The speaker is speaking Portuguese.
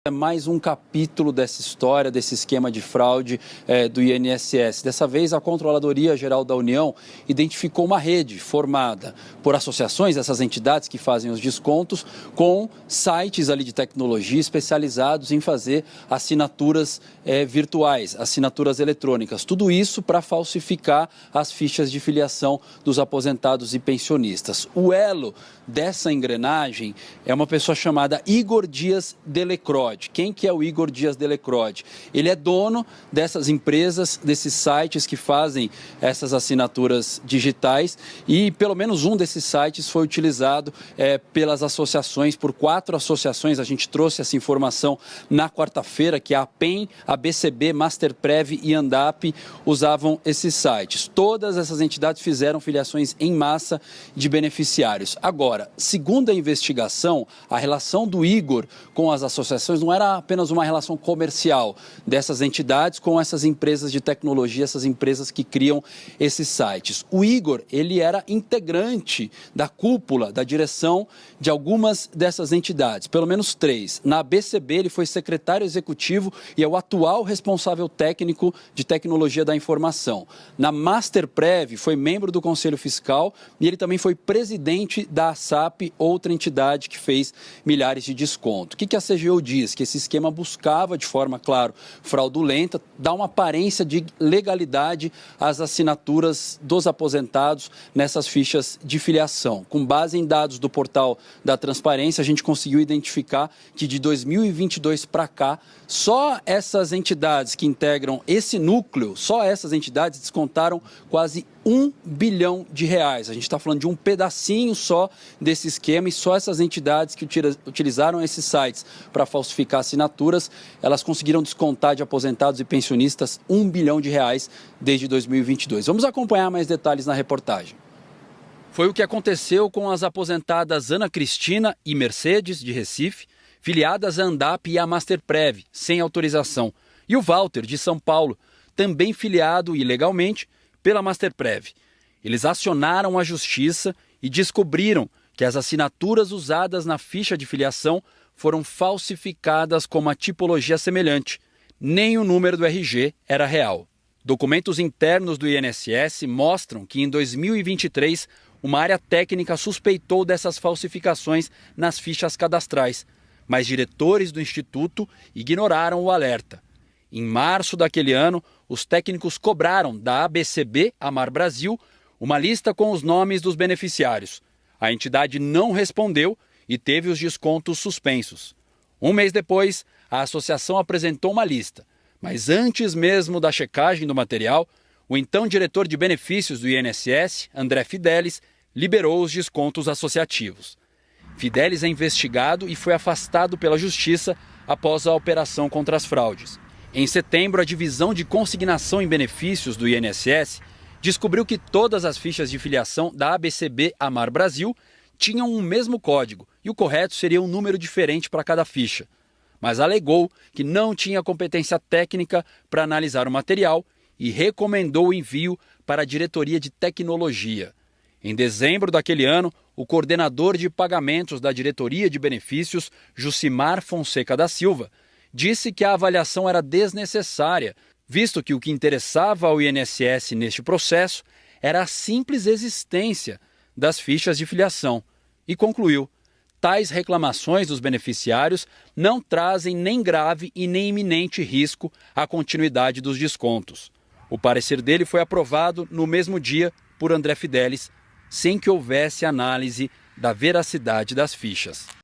É mais um capítulo dessa história, desse esquema de fraude do INSS. Dessa vez, a Controladoria Geral da União identificou uma rede formada por associações, essas entidades que fazem os descontos, com sites ali de tecnologia especializados em fazer assinaturas virtuais, assinaturas eletrônicas. Tudo isso para falsificar as fichas de filiação dos aposentados e pensionistas. O elo dessa engrenagem é uma pessoa chamada Igor Dias Delecrode. Quem que é o Igor Dias Delecrode? Ele é dono dessas empresas, desses sites que fazem essas assinaturas digitais e pelo menos um desses sites foi utilizado pelas associações, por 4 associações. A gente trouxe essa informação na quarta-feira, que a APEM, a BCB, Masterprev e Andap usavam esses sites. Todas essas entidades fizeram filiações em massa de beneficiários. Agora, segundo a investigação, a relação do Igor com as associações não era apenas uma relação comercial dessas entidades com essas empresas de tecnologia, essas empresas que criam esses sites. O Igor, ele era integrante da cúpula, da direção de algumas dessas entidades, pelo menos 3. Na BCB, ele foi secretário executivo e é o atual responsável técnico de tecnologia da informação. Na Masterprev, foi membro do Conselho Fiscal e ele também foi presidente da ASAP, outra entidade que fez milhares de descontos. O que a CGU diz? Que esse esquema buscava, de forma, claro, fraudulenta, dar uma aparência de legalidade às assinaturas dos aposentados nessas fichas de filiação. Com base em dados do portal da Transparência, a gente conseguiu identificar que de 2022 para cá, só essas entidades que integram esse núcleo, só essas entidades descontaram quase R$1 bilhão. A gente está falando de um pedacinho só desse esquema e só essas entidades que utilizaram esses sites para falsificar assinaturas, elas conseguiram descontar de aposentados e pensionistas R$1 bilhão desde 2022. Vamos acompanhar mais detalhes na reportagem. Foi o que aconteceu com as aposentadas Ana Cristina e Mercedes, de Recife, filiadas à Andap e à Masterprev, sem autorização, e o Walter, de São Paulo, também filiado ilegalmente pela Masterprev. Eles acionaram a justiça e descobriram que as assinaturas usadas na ficha de filiação foram falsificadas com uma tipologia semelhante. Nem o número do RG era real. Documentos internos do INSS mostram que em 2023, uma área técnica suspeitou dessas falsificações nas fichas cadastrais, mas diretores do Instituto ignoraram o alerta. Em março daquele ano, os técnicos cobraram da ABCB, Amar Brasil, uma lista com os nomes dos beneficiários. A entidade não respondeu e teve os descontos suspensos. Um mês depois, a associação apresentou uma lista, mas antes mesmo da checagem do material, o então diretor de benefícios do INSS, André Fidelis, liberou os descontos associativos. Fidelis é investigado e foi afastado pela Justiça após a operação contra as fraudes. Em setembro, a Divisão de Consignação em Benefícios do INSS descobriu que todas as fichas de filiação da ABCB Amar Brasil tinham o mesmo código e o correto seria um número diferente para cada ficha. Mas alegou que não tinha competência técnica para analisar o material e recomendou o envio para a Diretoria de Tecnologia. Em dezembro daquele ano, o coordenador de pagamentos da Diretoria de Benefícios, Jucimar Fonseca da Silva, disse que a avaliação era desnecessária, visto que o que interessava ao INSS neste processo era a simples existência das fichas de filiação. E concluiu: tais reclamações dos beneficiários não trazem nem grave e nem iminente risco à continuidade dos descontos. O parecer dele foi aprovado no mesmo dia por André Fidelis, sem que houvesse análise da veracidade das fichas.